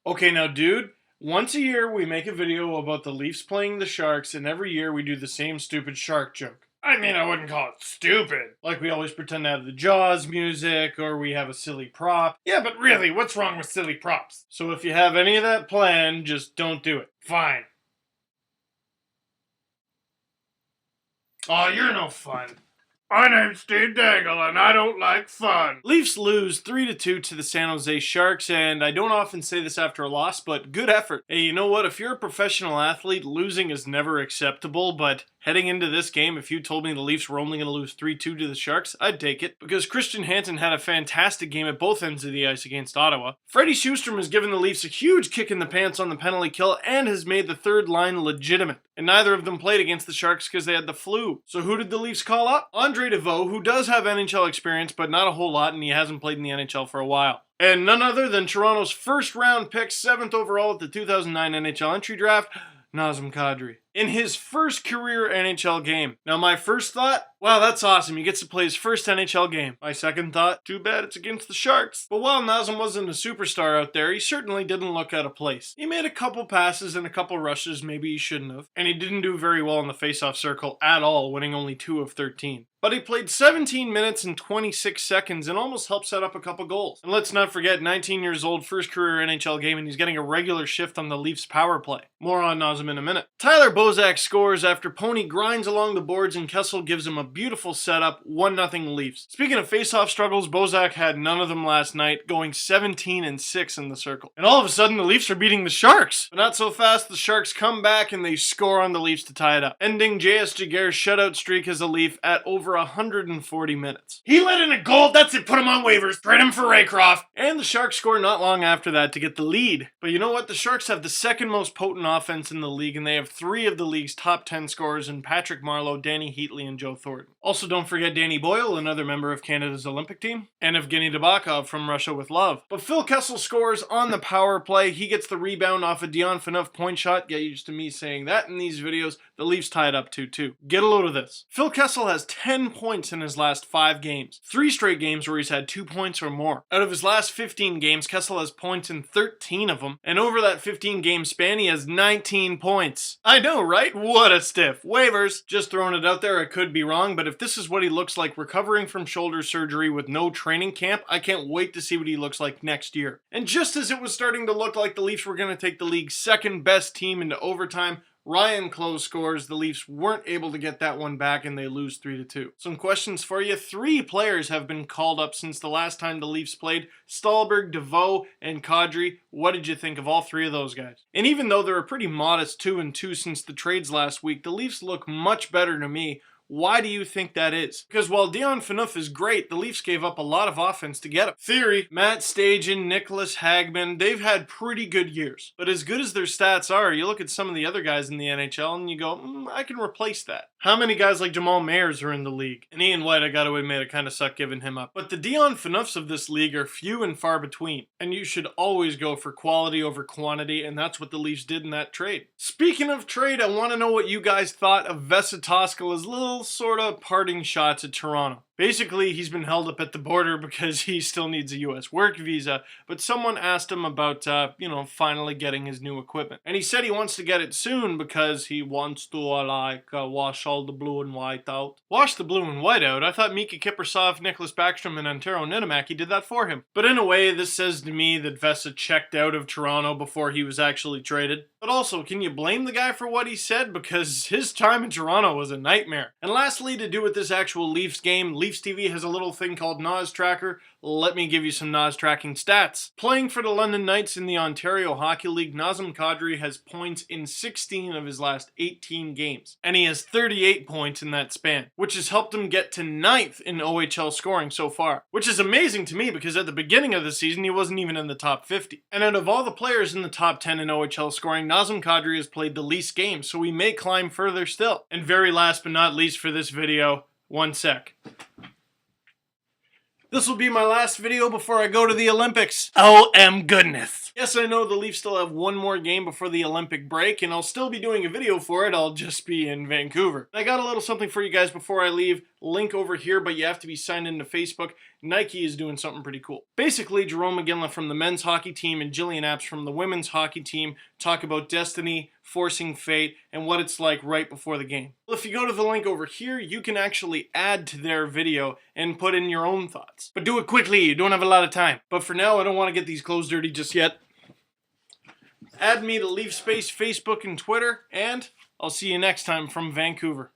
Okay, now dude, once a year we make a video about the Leafs playing the Sharks, and every year we do the same stupid shark joke. I mean, I wouldn't call it stupid. Like we always pretend to have the Jaws music, or we have a silly prop. Yeah, but really, what's wrong with silly props? So if you have any of that planned, just don't do it. Fine. Oh, you're no fun. My name's Steve Dangle, and I don't like fun. Leafs lose 3-2 to the San Jose Sharks, and I don't often say this after a loss, but good effort. Hey, you know what? If you're a professional athlete, losing is never acceptable, but heading into this game, if you told me the Leafs were only going to lose 3-2 to the Sharks, I'd take it, because Christian Hansen had a fantastic game at both ends of the ice against Ottawa. Freddie Sjostrom has given the Leafs a huge kick in the pants on the penalty kill and has made the third line legitimate. And neither of them played against the Sharks because they had the flu. So who did the Leafs call up? Andre DeVoe, who does have NHL experience, but not a whole lot, and he hasn't played in the NHL for a while. And none other than Toronto's first round pick, 7th overall at the 2009 NHL entry draft, Nazem Kadri, in his first career NHL game. Now my first thought, wow, that's awesome, he gets to play his first NHL game. My second thought, too bad it's against the Sharks. But while Nazem wasn't a superstar out there, he certainly didn't look out of place. He made a couple passes and a couple rushes maybe he shouldn't have, and he didn't do very well in the faceoff circle at all, winning only 2 of 13. But he played 17 minutes and 26 seconds and almost helped set up a couple goals. And let's not forget, 19 years old, first career NHL game, and he's getting a regular shift on the Leafs power play. More on Nazem in a minute. Tyler Bozak scores after Pony grinds along the boards and Kessel gives him a beautiful setup, 1-0 Leafs. Speaking of faceoff struggles, Bozak had none of them last night, going 17-6 in the circle. And all of a sudden, the Leafs are beating the Sharks. But not so fast, the Sharks come back and they score on the Leafs to tie it up, ending J.S. Jaguar's shutout streak as a Leaf at over 140 minutes. He let in a goal, that's it, put him on waivers, trade him for Raycroft. And the Sharks score not long after that to get the lead. But you know what? The Sharks have the second most potent offense in the league, and they have 3 of the league's top 10 scorers in Patrick Marleau, Danny Heatley, and Joe Thornton. Also, don't forget Danny Boyle, another member of Canada's Olympic team, and Evgeny Dubakov from Russia with Love. But Phil Kessel scores on the power play. He gets the rebound off a Dion Phaneuf point shot. Get used to me saying that in these videos. The Leafs tie it up 2-2. Get a load of this. Phil Kessel has 10 points in his last 5 games. 3 straight games where he's had 2 points or more. Out of his last 15 games, Kessel has points in 13 of them. And over that 15-game span, he has 19 points. I know, right? What a stiff. Waivers. Just throwing it out there, I could be wrong, but if this is what he looks like recovering from shoulder surgery with no training camp, I can't wait to see what he looks like next year. And just as it was starting to look like the Leafs were going to take the league's second best team into overtime, Ryan Close scores. The Leafs weren't able to get that one back and they lose 3-2. Some questions for you. 3 players have been called up since the last time the Leafs played. Stallberg, DeVoe, and Kadri. What did you think of all 3 of those guys? And even though they're a pretty modest 2-2 since the trades last week, the Leafs look much better to me. Why do you think that is? Because while Dion Phaneuf is great, the Leafs gave up a lot of offense to get him. Theory, Matt Stajan, Nicholas Hagman, they've had pretty good years. But as good as their stats are, you look at some of the other guys in the NHL and you go, I can replace that. How many guys like Jamal Mayers are in the league? And Ian White, I gotta admit, it kind of sucked giving him up. But the Dion Phaneufs of this league are few and far between. And you should always go for quality over quantity, and that's what the Leafs did in that trade. Speaking of trade, I want to know what you guys thought of Vesa Toskala's little sort of parting shots at Toronto. Basically, he's been held up at the border because he still needs a U.S. work visa, but someone asked him about, finally getting his new equipment. And he said he wants to get it soon because he wants to, wash all the blue and white out. Wash the blue and white out? I thought Mika Kiprasov, Nicholas Backstrom, and Antero Niedermacky did that for him. But in a way, this says to me that Vesa checked out of Toronto before he was actually traded. But also, can you blame the guy for what he said? Because his time in Toronto was a nightmare. And lastly, to do with this actual Leafs game, Leafs TV has a little thing called Nas Tracker. Let me give you some Nas tracking stats. Playing for the London Knights in the Ontario Hockey League, Nazem Kadri has points in 16 of his last 18 games. And he has 38 points in that span, which has helped him get to 9th in OHL scoring so far. Which is amazing to me because at the beginning of the season, he wasn't even in the top 50. And out of all the players in the top 10 in OHL scoring, Nazem Kadri has played the least games, so he may climb further still. And very last but not least for this video, one sec. This will be my last video before I go to the Olympics. OM goodness. Yes, I know the Leafs still have one more game before the Olympic break, and I'll still be doing a video for it. I'll just be in Vancouver. I got a little something for you guys before I leave. Link over here, but you have to be signed into Facebook. Nike is doing something pretty cool. Basically, Jerome McGinley from the men's hockey team and Jillian Apps from the women's hockey team talk about destiny, forcing fate, and what it's like right before the game. Well, if you go to the link over here, you can actually add to their video and put in your own thoughts. But do it quickly, you don't have a lot of time. But for now, I don't want to get these clothes dirty just yet. Add me to Leaf Space Facebook and Twitter, and I'll see you next time from Vancouver.